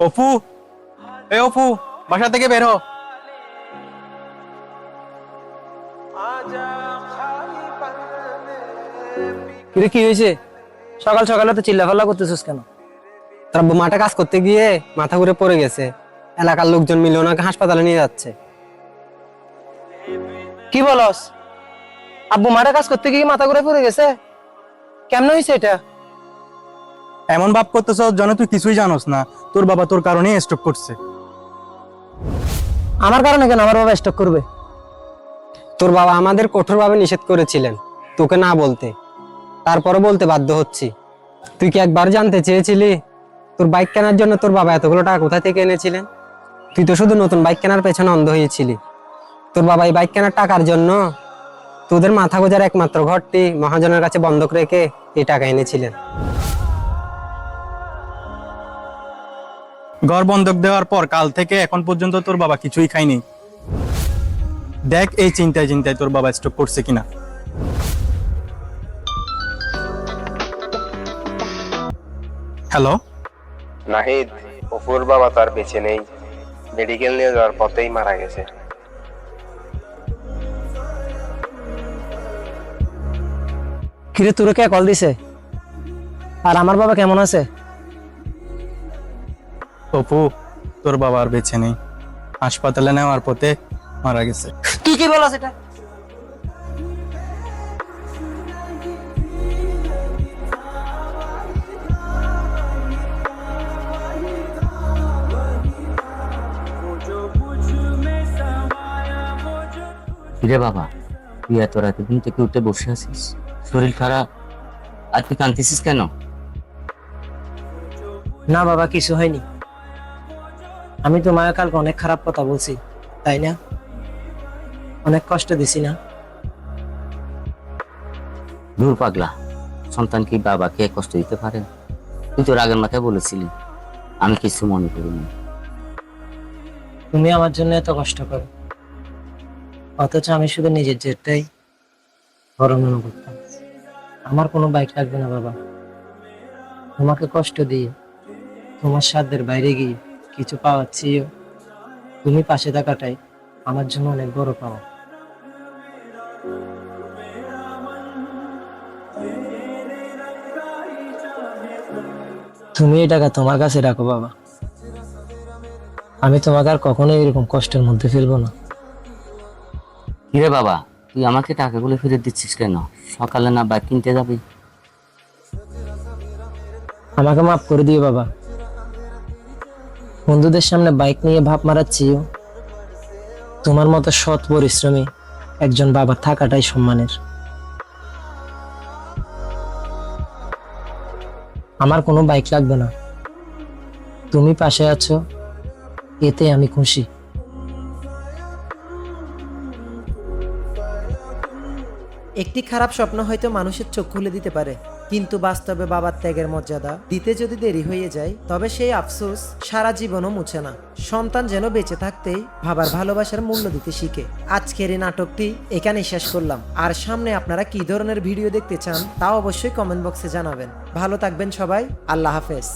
অপু, এ অপু, বাসা থেকে বের হ। কিরে কি হয়েছে? সকাল সকালে তো চিল্লাফাল্লা করতেছিস কেন? তার আব্বু মাঠে কাজ করতে গিয়ে মাথা ঘুরে পড়ে গেছে। এলাকার লোকজন মিলে ওনাকে হাসপাতালে নিয়ে যাচ্ছে। কি বলস? আব্বু মাঠে কাজ করতে গিয়ে মাথা ঘুরে পড়ে গেছে? কেমন হয়েছে এটা? এমন ভাব করতেছ যেন তুই কিছুই জানোস না। তোর বাবা তোর কারণে স্ট্রোক করছে। আমার কারণে কেন আমার বাবা স্টক করবে? তোর বাবা আমাদের কঠোরভাবে নিষেধ করেছিলেন তোকে না বলতে, তারপরে বলতে বাধ্য হচ্ছি। তুই কি একবার জানতে চেয়েছিলি তোর বাইক কেনার জন্য তোর বাবা এতগুলো টাকা কোথা থেকে এনেছিলেন? তুই তো শুধু নতুন বাইক কেনার পেছনে অন্ধ হয়েছিলি। তোর বাবা এই বাইক কেনার টাকার জন্য তোদের মাথা গোজার একমাত্র ঘরটি মহাজনের কাছে বন্ধক রেখে এই টাকা এনেছিলেন। ঘর বন্ধক দেওয়ার পর কাল থেকে এখন পর্যন্ত তোর বাবা কিছুই খায়নি। দেখ এই চিন্তায় চিন্তায় তোর বাবা স্ট্রোক করছে কিনা। হ্যালো নাহিদ, অপুর বাবা তো আর বেঁচে নেই। মেডিকেল নিয়ে যাওয়ার পথেই মারা গেছে। কিরে তোর কে কল দিছে? আর আমার বাবা কেমন আছে? অপু, তোর বাবা আর বেঁচে নেই। হাসপাতালে নেওয়ার পথে মারা গেছে। তুই কি বলস এটা? কিরে বাবা, তুই এত রাতে ঘুম থেকে উঠে বসে আছিস, শরীর খারাপ, আর তুই কাঁদতেছিস কেন? না বাবা, কিছু হয়নি। আমি তোমাকে কালকে অনেক খারাপ কথা বলছি, তাই না? অনেক কষ্ট দিছি না? দূর পাগলা, সন্তান কি বাবাকে কষ্ট দিতে পারে? তুই তোর আগের মাথায় বলেছিলি, আমি কিছু মনে করিনি। তুমি আমার জন্য এত কষ্ট করো, অথচ আমি শুধু নিজের জেদটাই বড় মনে করতাম। আমার কোনো বাইক লাগবে না বাবা। তোমাকে কষ্ট দিয়ে, তোমার সাধ্যের বাইরে গিয়ে কিছু পাওয়াচ্ছিও, তুমি পাশে থাকাটাই আমার জন্য অনেক বড় পাওয়া। তুমি এই টাকা তোমার কাছে রাখো বাবা। আমি তোমাকে আর কখনোই এরকম কষ্টের মধ্যে ফেলবো না। কিরে বাবা, তুই আমাকে টাকাগুলো ফেরত দিচ্ছিস কেন? সকালে না বাইক কিনতে যাবি? আমাকে মাফ করে দিও বাবা। বন্ধুদের সামনে বাইক নিয়ে ভাব মারাচ্ছিও, তোমার মতো সৎ পরিশ্রমী একজন বাবা থাকাটাই সম্মানের। আমার কোনো বাইক লাগবে না, তুমি পাশে আছো, এতে আমি খুশি। একটি খারাপ স্বপ্ন হয়তো মানুষের চোখ খুলে দিতে পারে, কিন্তু বাস্তবে বাবার ত্যাগের মর্যাদা দিতে যদি দেরি হয়ে যায়, তবে সেই আফসোস সারা জীবনও মুছে না। সন্তান যেন বেঁচে থাকতেই বাবার ভালোবাসার মূল্য দিতে শিখে। আজকের এই নাটকটি এখানেই শেষ করলাম। আর সামনে আপনারা কি ধরনের ভিডিও দেখতে চান তা অবশ্যই কমেন্ট বক্সে জানাবেন। ভালো থাকবেন সবাই, আল্লাহ হাফেজ।